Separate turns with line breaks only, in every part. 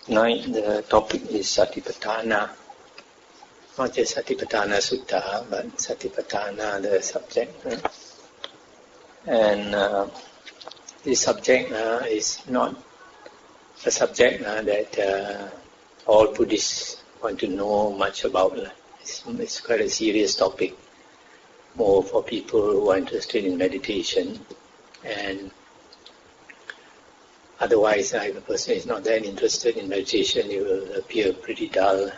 Tonight the topic is Satipatthana. Not just Satipatthana Sutta, but Satipatthana, the subject. And this subject is not a subject that all Buddhists want to know much about. It's quite a serious topic, more for people who are interested in meditation. And otherwise, if a person is not that interested in meditation, it will appear pretty dull.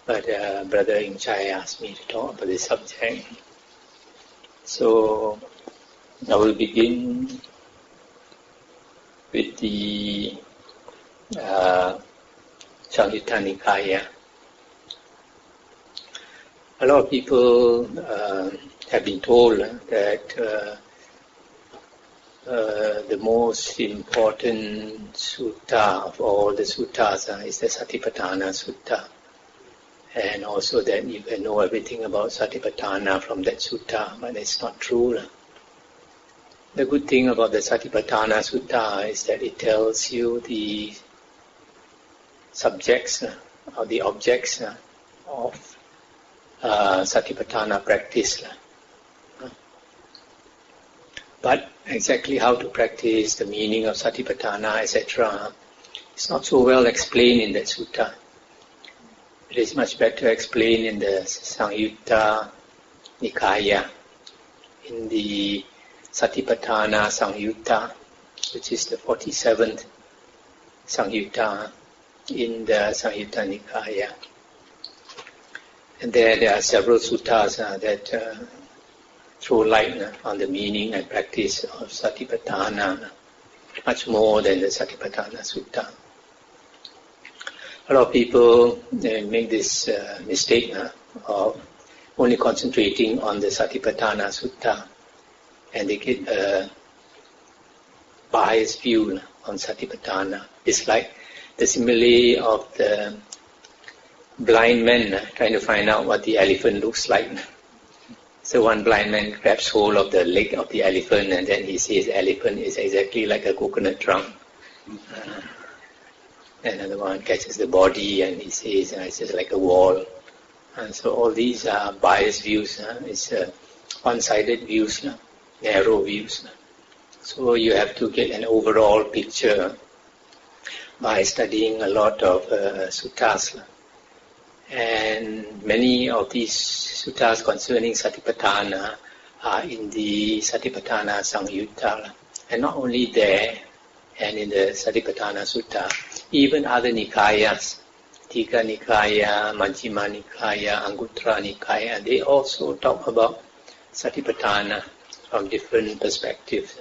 But Brother Ing Chai asked me to talk about this subject. So I will begin with the Samyutta Nikaya. A lot of people have been told that the most important sutta of all the suttas is the Satipatthana Sutta. And also that you can know everything about Satipatthana from that sutta, but it's not true. The good thing about the Satipatthana Sutta is that it tells you the subjects or the objects of Satipatthana practice. But exactly how to practice, the meaning of Satipatthana, etc., is not so well explained in that sutta. It is much better explained in the Samyutta Nikaya, in the Satipatthana Samyutta, which is the 47th Samyutta in the Samyutta Nikaya. And there are several suttas that throw light on the meaning and practice of Satipatthana, much more than the Satipatthana Sutta. A lot of people make this mistake of only concentrating on the Satipatthana Sutta, and they get a biased view on Satipatthana. It's like the simile of the blind man trying to find out what the elephant looks like. So one blind man grabs hold of the leg of the elephant, and then he says the elephant is exactly like a coconut trunk. Another one catches the body and he says it's just like a wall. And so all these are biased views. It's one-sided views, narrow views. So you have to get an overall picture by studying a lot of suttas. And many of these suttas concerning Satipatthana are in the Satipatthana Samyutta. And not only there, and in the Satipatthana Sutta, even other Nikayas, Tika Nikaya, Majjhima Nikaya, Anguttara Nikaya, they also talk about Satipatthana from different perspectives.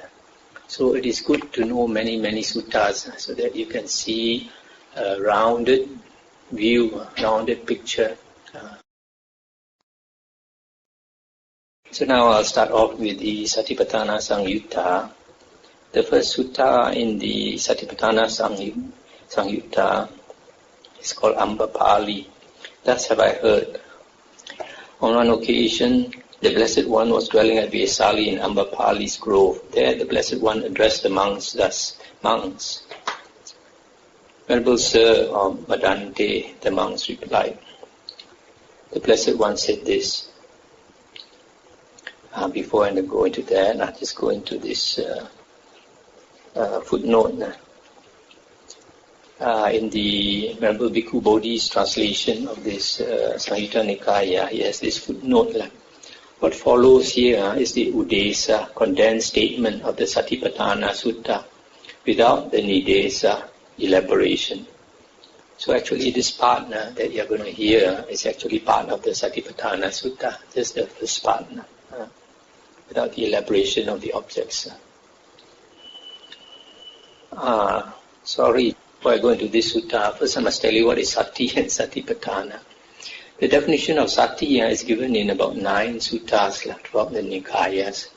So it is good to know many suttas so that you can see a rounded view, rounded picture. So now I'll start off with the Satipatthana Samyutta. The first sutta in the Satipatthana Samyutta is called Ambapali. Thus have I heard. On one occasion, the Blessed One was dwelling at Vesali in Ambapali's grove. There the Blessed One addressed the monks thus, Monks, Venerable Sir, or Bhante, the monks replied. The Blessed One said this. Before I go into that, I'll just go into this footnote. In the Venerable Bhikkhu Bodhi's translation of this Samyutta Nikaya, he has this footnote. What follows here is the Udesa, condensed statement of the Satipatthana Sutta, without the Nidesa, elaboration. So actually this part that you're going to hear is actually part of the Satipatthana Sutta, just the first part, without the elaboration of the objects. Sorry, before I go into this sutta, first I must tell you what is Sati and Satipatthana. The definition of Sati is given in about 9 suttas throughout the Nikayas.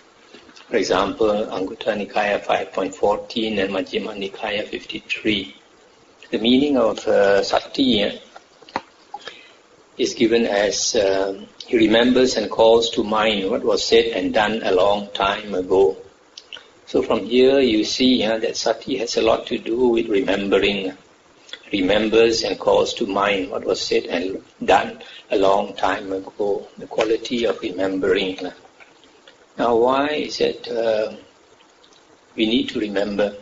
For example, Anguttara Nikaya 5.14 and Majjhima Nikaya 53. The meaning of Sati is given as he remembers and calls to mind what was said and done a long time ago. So from here you see that sati has a lot to do with remembering. Remembers and calls to mind what was said and done a long time ago. The quality of remembering. Now why is it we need to remember?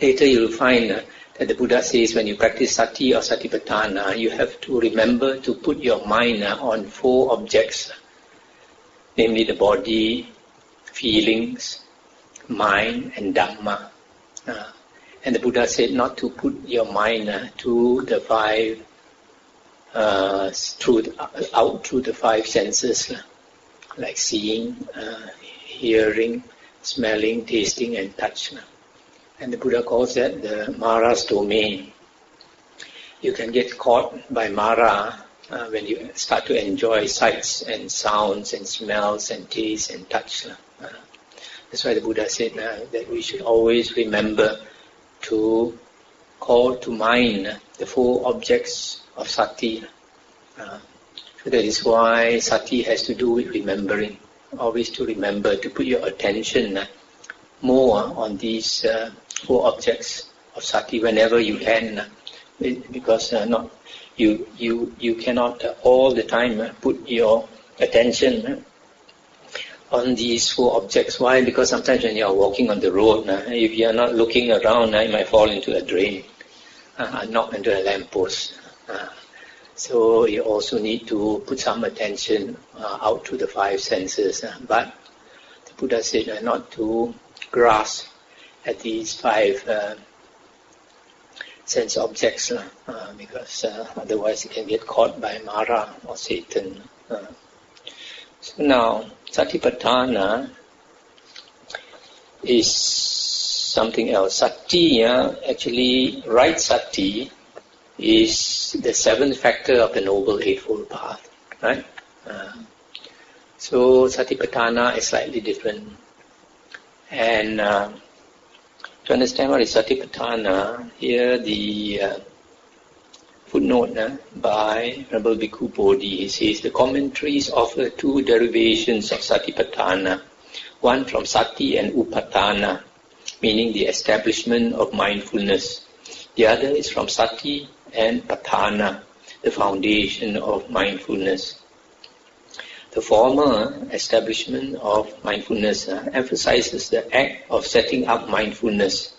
Later you will find that the Buddha says when you practice sati or satipatthana, you have to remember to put your mind on 4 objects, namely the body, feelings, mind and Dhamma. And the Buddha said not to put your mind to the 5, out through the 5 senses, like seeing, hearing, smelling, tasting and touch. And the Buddha calls that the Mara's domain. You can get caught by Mara when you start to enjoy sights and sounds and smells and tastes and touch. That's why the Buddha said that we should always remember to call to mind the 4 objects of sati. So that is why sati has to do with remembering. Always to remember, to put your attention more on these 4 objects of sati whenever you can, because you cannot all the time put your attention on these 4 objects. Why? Because sometimes when you are walking on the road, if you are not looking around, you might fall into a drain, knock into a lamppost. So you also need to put some attention out to the 5 senses. But the Buddha said not to grasp at these 5 sense objects, because otherwise you can get caught by Mara or Satan. So now, Satipatthana is something else. Sati, actually, right sati is the 7th factor of the Noble Eightfold Path, right? So Satipatthana is slightly different. And to understand what is Satipatthana, here the footnote by Venerable Bhikkhu Bodhi, he says, the commentaries offer 2 derivations of Satipatthana, one from Sati and Upatthana, meaning the establishment of mindfulness. The other is from Sati and Patthana, the foundation of mindfulness. The former, establishment of mindfulness, emphasizes the act of setting up mindfulness.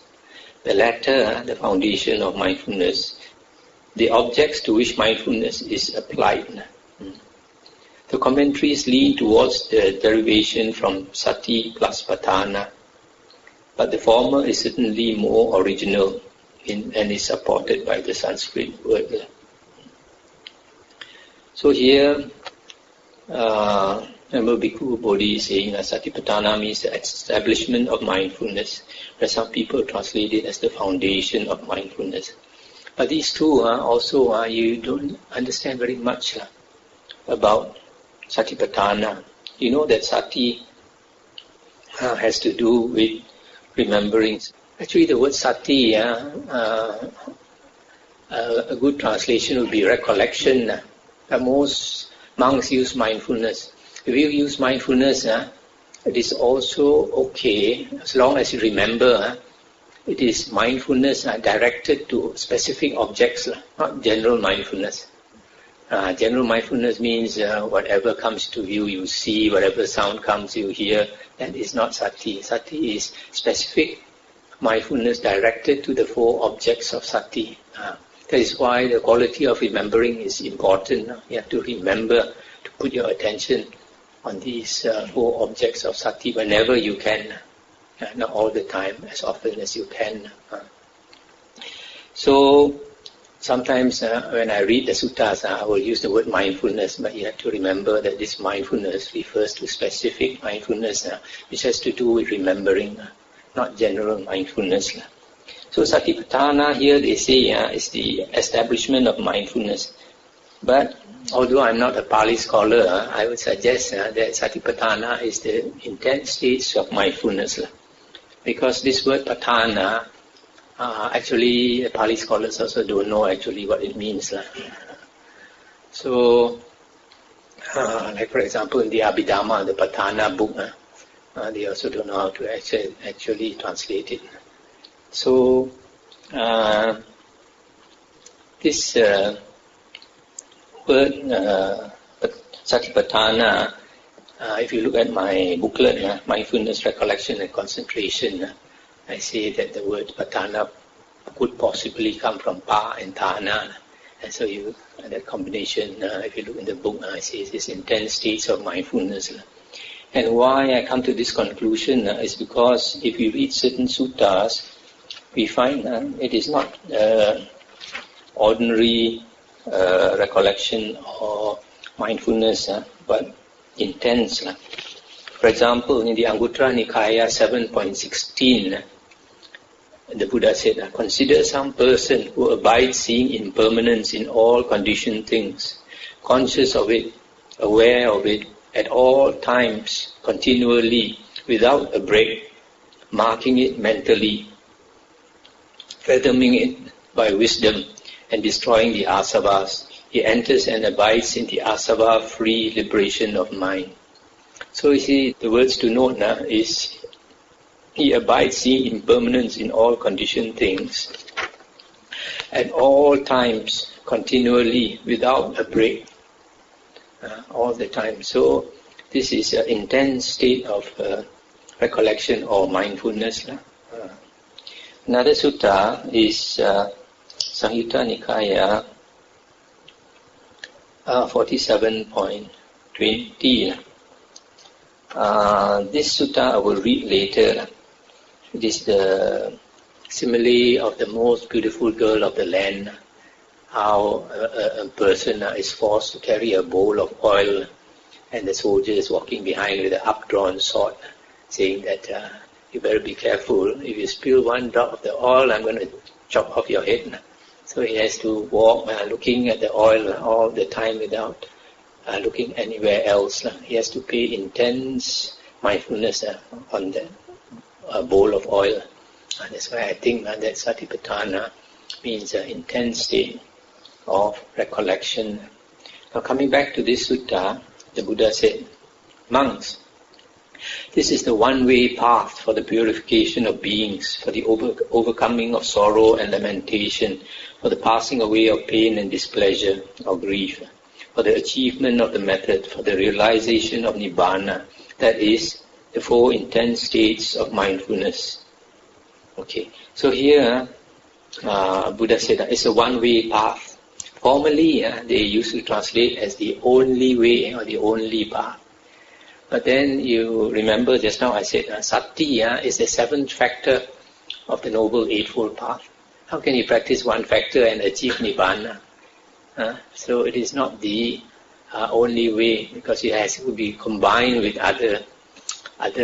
The latter, the foundation of mindfulness, the objects to which mindfulness is applied. The commentaries lean towards the derivation from Sati plus Patthana, but the former is certainly more original and is supported by the Sanskrit word. So here, Venerable Bhikkhu Bodhi is saying that Satipatthana means the establishment of mindfulness, where some people translate it as the foundation of mindfulness. But these 2 also, you don't understand very much about Satipatthana. You know that Sati has to do with remembering. Actually, the word Sati, a good translation would be recollection. Most monks use mindfulness. If you use mindfulness, it is also okay, as long as you remember. It is mindfulness directed to specific objects, not general mindfulness. General mindfulness means whatever comes to you, you see, whatever sound comes, you hear. That is not sati. Sati is specific mindfulness directed to the 4 objects of sati. That is why the quality of remembering is important. You have to remember to put your attention on these 4 objects of sati whenever you can. Not all the time, as often as you can. So, sometimes when I read the suttas, I will use the word mindfulness, but you have to remember that this mindfulness refers to specific mindfulness, which has to do with remembering, not general mindfulness. So, Satipatthana here they say is the establishment of mindfulness. But although I'm not a Pali scholar, I would suggest that Satipatthana is the intense states of mindfulness. Because this word patthana, actually Pali scholars also don't know actually what it means. So, like for example in the Abhidhamma, the Patthana book, They also don't know how to actually translate it. So, this word Satipatthana, if you look at my booklet, Mindfulness, Recollection and Concentration, I say that the word Patthana could possibly come from Pa and Thana. And so that combination, if you look in the book, I say this intense states of mindfulness. And why I come to this conclusion is because if we read certain suttas, we find it is not ordinary recollection or mindfulness, but intense. For example, in the Anguttara Nikaya 7.16, the Buddha said, consider some person who abides seeing impermanence in all conditioned things, conscious of it, aware of it, at all times, continually, without a break, marking it mentally, fathoming it by wisdom, and destroying the asavas. He enters and abides in the asava-free liberation of mind. So you see, the words to note now is, he abides seeing impermanence in all conditioned things, at all times, continually, without a break, all the time. So this is an intense state of recollection or mindfulness. Another sutta is Samyutta Nikaya 47.20. This sutta I will read later. It is the simile of the most beautiful girl of the land, how a person is forced to carry a bowl of oil, and the soldier is walking behind with an updrawn sword, saying that you better be careful. If you spill one drop of the oil, I'm going to chop off your head. So he has to walk looking at the oil all the time without looking anywhere else. He has to pay intense mindfulness on the bowl of oil. That's why I think that Satipatthana means an intense state of recollection. Now coming back to this sutta, the Buddha said, monks, this is the one-way path for the purification of beings, for the overcoming of sorrow and lamentation, for the passing away of pain and displeasure or grief, for the achievement of the method, for the realization of Nibbana, that is, the four intense states of mindfulness. Okay, so here Buddha said that it's a one-way path. Formerly, they used to translate as the only way or the only path. But then you remember just now I said Sati is the seventh factor of the Noble Eightfold Path. How can you practice one factor and achieve Nibbana? So it is not the only way, because it has to be combined with other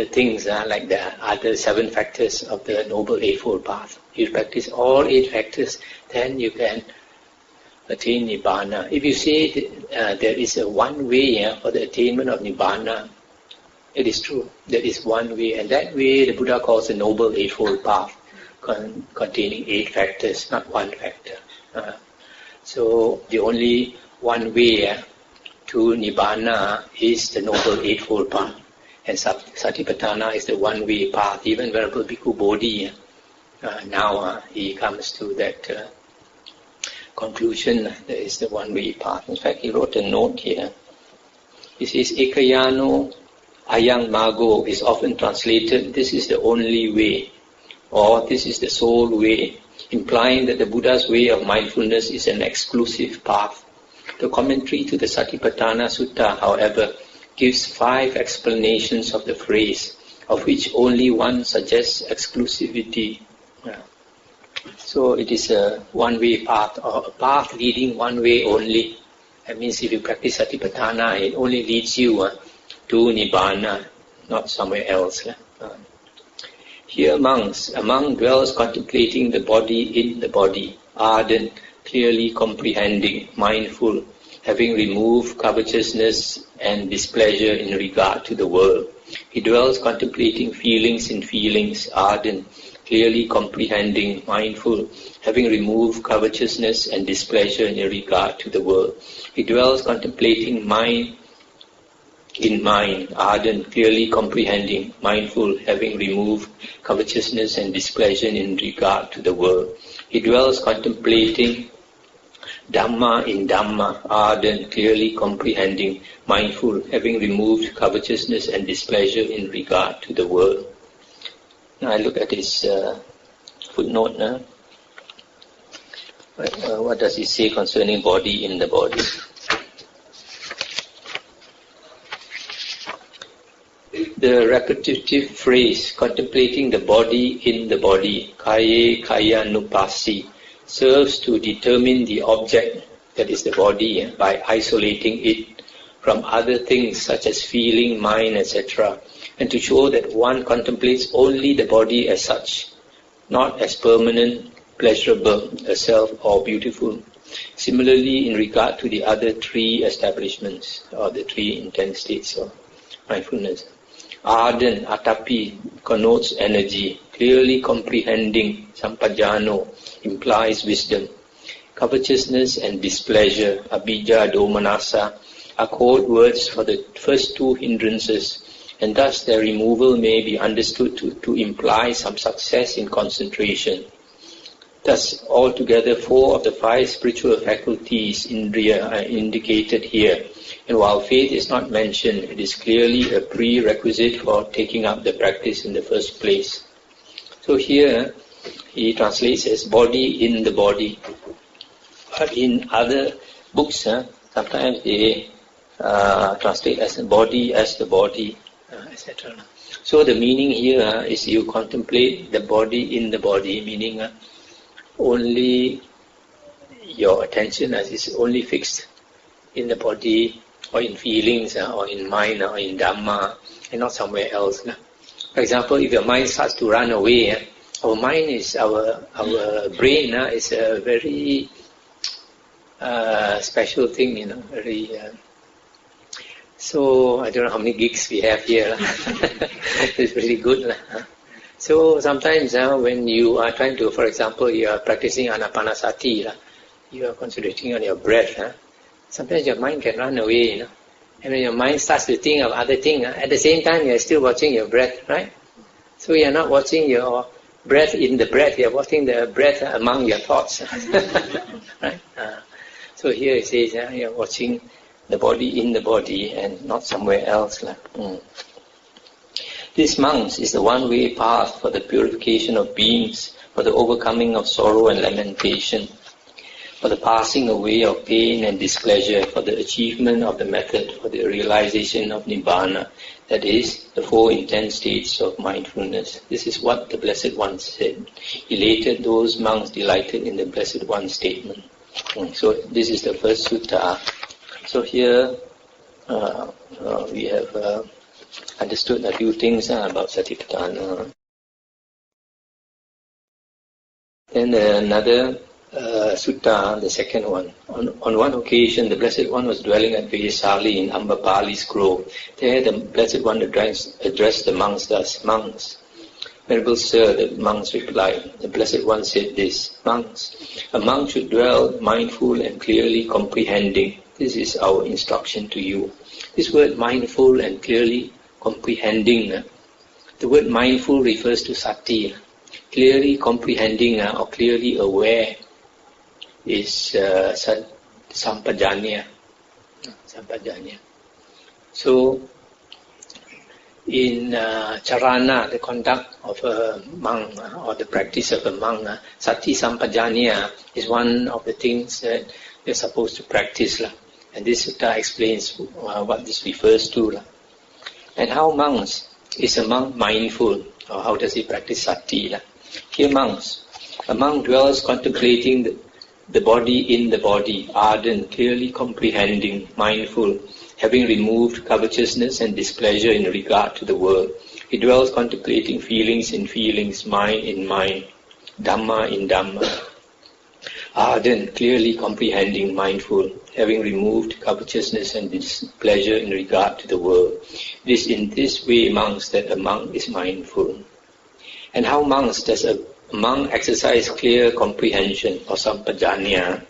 things like the other seven factors of the Noble Eightfold Path. You practice all 8 factors, then you can attain Nibbana. If you say there is a one way for the attainment of Nibbana, it is true. There is one way, and that way the Buddha calls the Noble Eightfold Path, containing 8 factors, not one factor. So the only one way to Nibbana is the Noble Eightfold Path. And Satipatthana is the one-way path. Even Venerable Bhikkhu Bodhi, now he comes to that conclusion, that is the one-way path. In fact, he wrote a note here. He says, Ekayano Ayang Mago is often translated, this is the only way, or this is the sole way, implying that the Buddha's way of mindfulness is an exclusive path. The commentary to the Satipatthana Sutta, however, gives 5 explanations of the phrase, of which only one suggests exclusivity. So it is a one-way path, or a path leading one way only. That means if you practice Satipatthana, it only leads you to Nibbana, not somewhere else. Here a monk dwells contemplating the body in the body, ardent, clearly comprehending, mindful, having removed covetousness and displeasure in regard to the world. He dwells contemplating feelings in feelings, ardent, clearly comprehending, mindful, having removed covetousness and displeasure in regard to the world. He dwells contemplating mind in mind, ardent, clearly comprehending, mindful, having removed covetousness and displeasure in regard to the world. He dwells contemplating Dhamma in Dhamma, ardent, clearly comprehending, mindful, having removed covetousness and displeasure in regard to the world. Now I look at his footnote now. What does he say concerning body in the body? The repetitive phrase, contemplating the body in the body, kaye kaya nupasi, serves to determine the object, that is the body, by isolating it from other things such as feeling, mind, etc., and to show that one contemplates only the body as such, not as permanent, pleasurable, a self, or beautiful. Similarly, in regard to the other three establishments, or the three intense states of mindfulness, ardent, atapi, connotes energy, clearly comprehending, sampajano, implies wisdom. Covetousness and displeasure, abhijja, domanassa, are code words for the first two hindrances, and thus their removal may be understood to imply some success in concentration. Thus, altogether 4 of the 5 spiritual faculties, indriya, are indicated here, and while faith is not mentioned, it is clearly a prerequisite for taking up the practice in the first place. So here, he translates as body in the body. But in other books, sometimes they translate as body as the body, etc. So the meaning here is you contemplate the body in the body, meaning only your attention is only fixed in the body or in feelings or in mind or in Dhamma and not somewhere else. For example, if your mind starts to run away, our mind is, our brain is a very special thing, very... So, I don't know how many gigs we have here. It's really good. So, sometimes when you are trying to, for example, you are practicing anapanasati, you are concentrating on your breath. Sometimes your mind can run away, and when your mind starts to think of other things, at the same time you are still watching your breath, right? So you are not watching your breath in the breath, you are watching the breath among your thoughts. Right? So here it says you are watching the body in the body and not somewhere else. This monks is the one-way path for the purification of beings, for the overcoming of sorrow and lamentation, for the passing away of pain and displeasure, for the achievement of the method, for the realization of Nibbana, that is, the 4 intense states of mindfulness. This is what the Blessed One said. Elated those monks delighted in the Blessed One's statement. So this is the first sutta. So here we have understood a few things about Satipatthana. Then another sutta, the second one. On one occasion, the Blessed One was dwelling at Vesali in Ambapali's grove. There the Blessed One addressed the monks thus, "Monks, Venerable Sir," the monks replied, the Blessed One said this, "Monks, a monk should dwell mindful and clearly comprehending. This is our instruction to you." This word mindful and clearly comprehending, the word mindful refers to sati. Clearly comprehending or clearly aware is sampajanya. So, in charana, the conduct of a monk or the practice of a monk, sati sampajanya is one of the things that you're supposed to practice. And this sutta explains what this refers to. And how monks, is a monk mindful, or how does he practice sati? Here monks, a monk dwells contemplating the body in the body, ardent, clearly comprehending, mindful, having removed covetousness and displeasure in regard to the world. He dwells contemplating feelings in feelings, mind in mind, Dhamma in Dhamma, ardent, clearly comprehending, mindful, having removed covetousness and displeasure in regard to the world. It is in this way, monks, that a monk is mindful. And how monks does a monk exercise clear comprehension or sampajanya?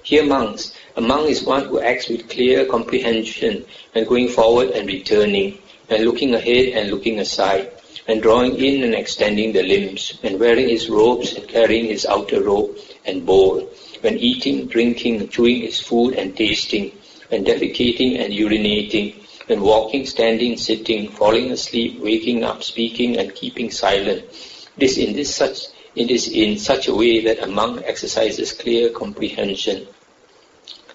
Here monks, A monk is one who acts with clear comprehension when going forward and returning, when looking ahead and looking aside, when drawing in and extending the limbs, when wearing his robes and carrying his outer robe and bowl, when eating, drinking, chewing his food and tasting, when defecating and urinating, when walking, standing, sitting, falling asleep, waking up, speaking and keeping silent. It is in such a way that a monk exercises clear comprehension.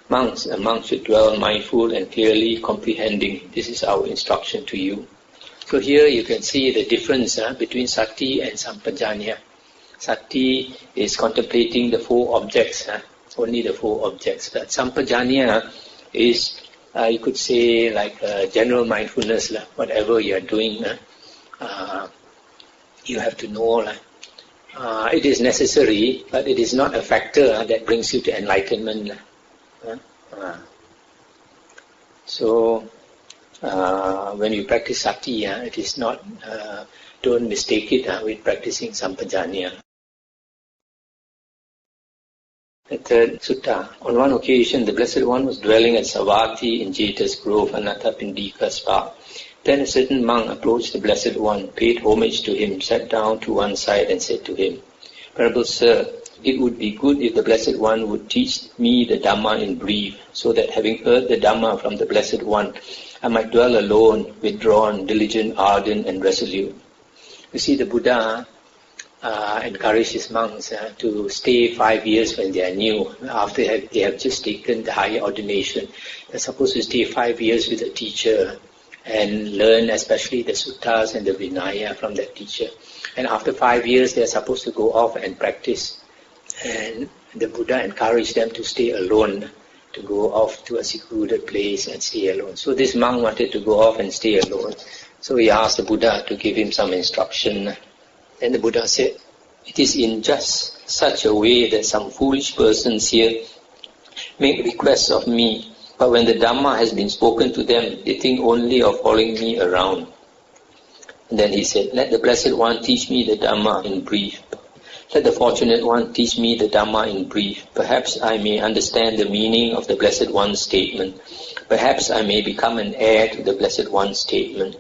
A monk should dwell mindful and clearly comprehending. This is our instruction to you. So here you can see the difference between sati and sampajanya. Sati is contemplating the four objects, only the four objects. But sampajanya is, you could say, like general mindfulness. Whatever you are doing, you have to know. It is necessary, but it is not a factor that brings you to enlightenment. So, when you practice sati, it is not, don't mistake it with practicing sampajanya. The third sutta. On one occasion, the Blessed One was dwelling at Savatthi in Jeta's Grove, Anathapindika's park. Then a certain monk approached the Blessed One, paid homage to him, sat down to one side and said to him, Venerable Sir, it would be good if the Blessed One would teach me the Dhamma in brief, so that having heard the Dhamma from the Blessed One, I might dwell alone, withdrawn, diligent, ardent and resolute. You see, the Buddha encouraged his monks to stay 5 years when they are new. After they have just taken the higher ordination, they're supposed to stay 5 years with a teacher and learn especially the suttas and the Vinaya from that teacher. And after 5 years, they are supposed to go off and practice. And the Buddha encouraged them to stay alone, to go off to a secluded place and stay alone. So this monk wanted to go off and stay alone. So he asked the Buddha to give him some instruction. Then the Buddha said, it is in just such a way that some foolish persons here make requests of me, but when the Dhamma has been spoken to them, they think only of following me around. And then he said, let the Blessed One teach me the Dhamma in brief. Let the Fortunate One teach me the Dhamma in brief. Perhaps I may understand the meaning of the Blessed One's statement. Perhaps I may become an heir to the Blessed One's statement.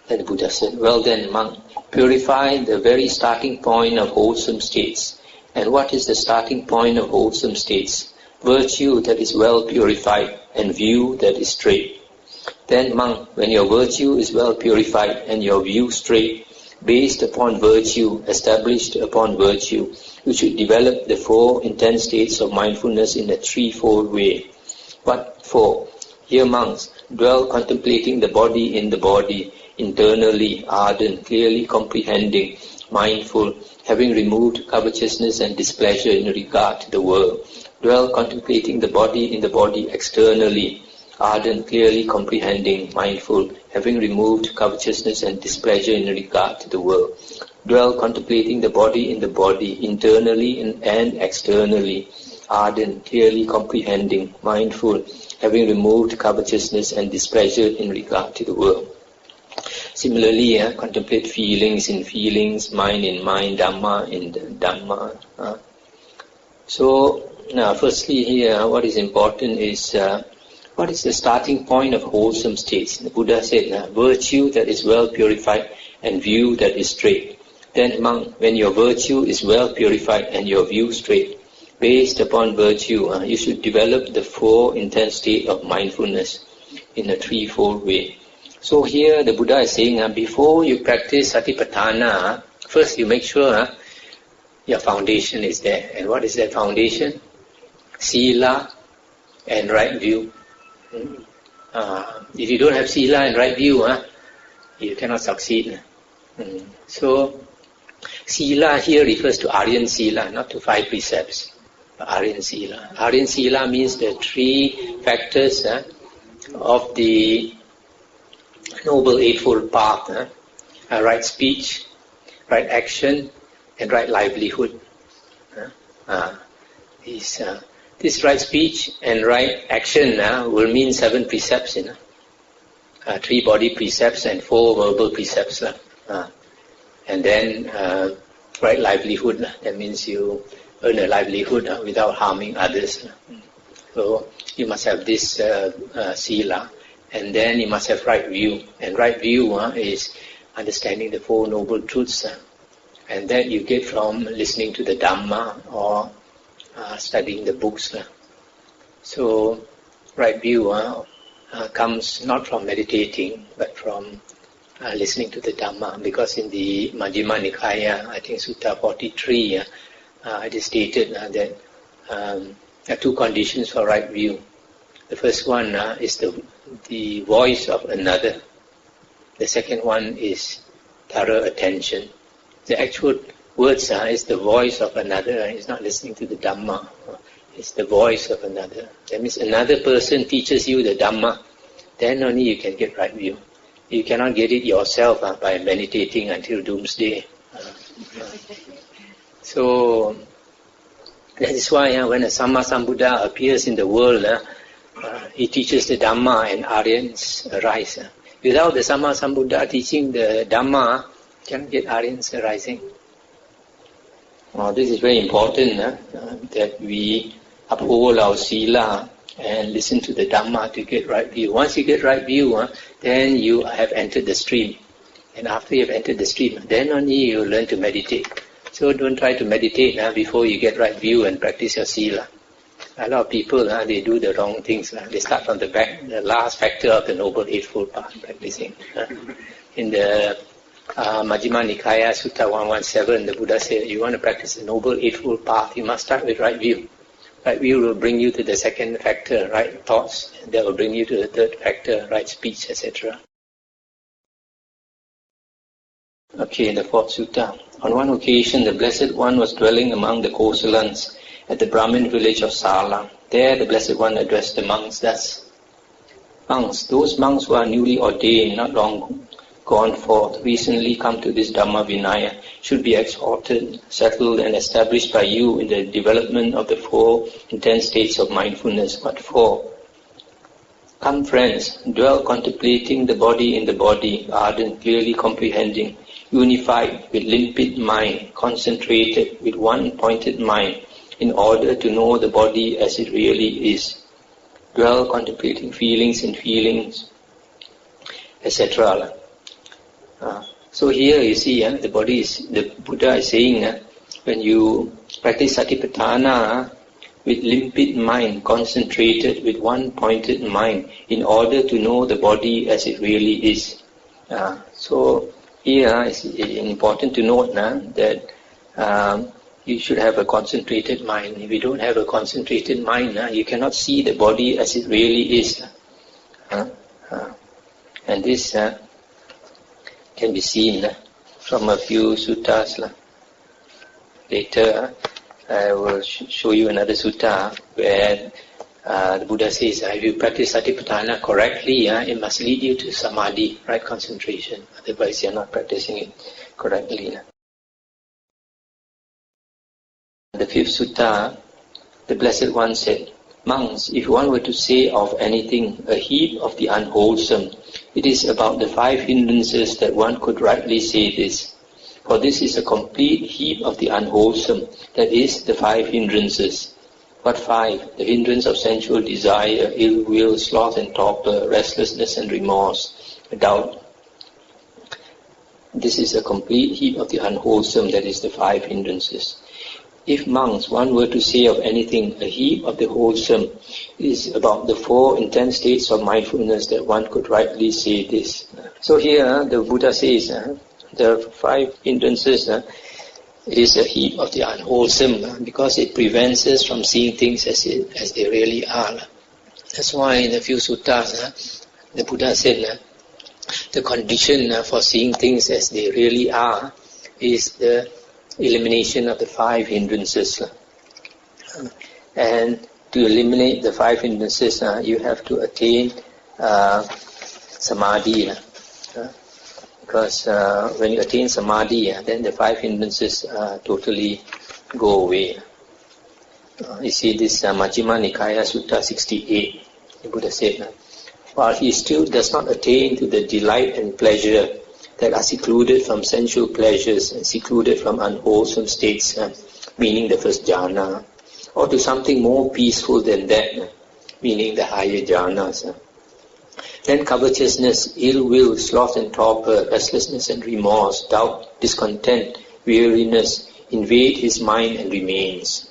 Then the Buddha said, well then, monk, purify the very starting point of wholesome states. And what is the starting point of wholesome states? Virtue that is well purified and view that is straight. Then, monk, when your virtue is well purified and your view straight, based upon virtue, established upon virtue, you should develop the four intense states of mindfulness in a threefold way. What for? Here, monks, dwell contemplating the body in the body, internally, ardent, clearly comprehending, mindful, having removed covetousness and displeasure in regard to the world. Dwell contemplating the body in the body externally, ardent, clearly comprehending, mindful, having removed covetousness and displeasure in regard to the world. Dwell contemplating the body in the body, internally and externally, ardent, clearly comprehending, mindful, having removed covetousness and displeasure in regard to the world. Similarly, contemplate feelings in feelings, mind in mind, Dhamma in Dhamma. So, now, firstly here, what is important is, what is the starting point of wholesome states? The Buddha said, virtue that is well purified and view that is straight. Then, monk, when your virtue is well purified and your view straight, based upon virtue, you should develop the four intense states of mindfulness in a threefold way. So here the Buddha is saying, before you practice Satipatthana, first you make sure your foundation is there. And what is that foundation? Sila and right view. If you don't have Sila and right view, you cannot succeed. So, Sila here refers to Aryan Sila, not to 5 precepts. Aryan Sila. Aryan Sila means the 3 factors of the Noble Eightfold Path. Right speech, right action, and right livelihood. This right speech and right action will mean 7 precepts. 3 body precepts and 4 verbal precepts. And then right livelihood, that means you earn a livelihood without harming others. So you must have this sila, and then you must have right view. And right view is understanding the Four Noble Truths. And that you get from listening to the Dhamma or studying the books. So right view comes not from meditating, but from listening to the Dhamma. Because in the Majjhima Nikaya, I think Sutta 43, it is stated that there are two conditions for right view. The first one is the voice of another. The second one is thorough attention. The actual words is the voice of another. It's not listening to the Dhamma. It's the voice of another. That means another person teaches you the Dhamma. Then only you can get right view. You cannot get it yourself by meditating until doomsday. So that is why when a Sammasambuddha appears in the world, he teaches the Dhamma and Aryans arise. Without the Sammasambuddha teaching the Dhamma, cannot get Aryans arising. This is very important that we uphold our sila and listen to the Dhamma to get right view. Once you get right view, then you have entered the stream. And after you have entered the stream, then only you learn to meditate. So don't try to meditate before you get right view and practice your sila. A lot of people, they do the wrong things. They start from the back, the last factor of the Noble Eightfold Path practicing. In the Majjhima Nikaya, Sutta 117, the Buddha said, you want to practice the Noble Eightfold Path, you must start with right view. Right view will bring you to the second factor, right thoughts. And that will bring you to the third factor, right speech, etc. Okay, the fourth sutta. On one occasion, the Blessed One was dwelling among the Kosalans at the Brahmin village of Sala. There, the Blessed One addressed the monks thus: Monks, those monks who are newly ordained, not long gone forth, recently come to this Dhamma Vinaya, should be exhorted, settled and established by you in the development of the four intense states of mindfulness. What for? Come friends, dwell contemplating the body in the body, ardent, clearly comprehending, unified with limpid mind, concentrated with one pointed mind, in order to know the body as it really is. Dwell contemplating feelings and feelings, etc. So here you see, the Buddha is saying, when you practice Satipatthana with limpid mind, concentrated with one pointed mind, in order to know the body as it really is. So here it's important to note that you should have a concentrated mind. If you don't have a concentrated mind, you cannot see the body as it really is. And this can be seen from a few suttas. Later, I will show you another sutta where the Buddha says, if you practice Satipatthana correctly, it must lead you to samadhi, right concentration. Otherwise, you are not practicing it correctly. The fifth sutta, the Blessed One said, Monks, if one were to say of anything a heap of the unwholesome, it is about the five hindrances that one could rightly say this. For this is a complete heap of the unwholesome, that is, the five hindrances. What five? The hindrance of sensual desire, ill will, sloth and torpor, restlessness and remorse, doubt. This is a complete heap of the unwholesome, that is, the five hindrances. If monks, one were to say of anything a heap of the wholesome, it is about the four intense states of mindfulness that one could rightly say this. So here the Buddha says, the five hindrances, it is a heap of the unwholesome because it prevents us from seeing things as they really are. That's why in a few suttas, the Buddha said, the condition for seeing things as they really are is the elimination of the five hindrances. And to eliminate the five hindrances, you have to attain samadhi. Because when you attain samadhi, then the five hindrances totally go away. You see this Majjhima Nikaya Sutta 68, the Buddha said, while he still does not attain to the delight and pleasure that are secluded from sensual pleasures and secluded from unwholesome states, meaning the first jhana, or to something more peaceful than that, meaning the higher jhanas. Then covetousness, ill will, sloth and torpor, restlessness and remorse, doubt, discontent, weariness invade his mind and remains.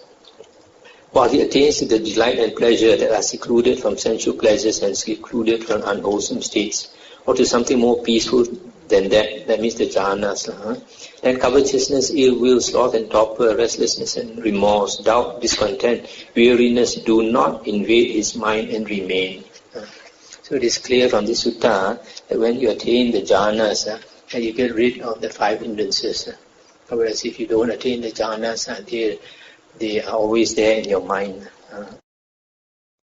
While he attains to the delight and pleasure that are secluded from sensual pleasures and secluded from unwholesome states, or to something more peaceful than that means the jhanas. Then covetousness, ill will, sloth and torpor, restlessness and remorse, doubt, discontent, weariness do not invade his mind and remain. So it is clear from this sutta that when you attain the jhanas, you get rid of the 5 hindrances. Whereas if you don't attain the jhanas, they are always there in your mind.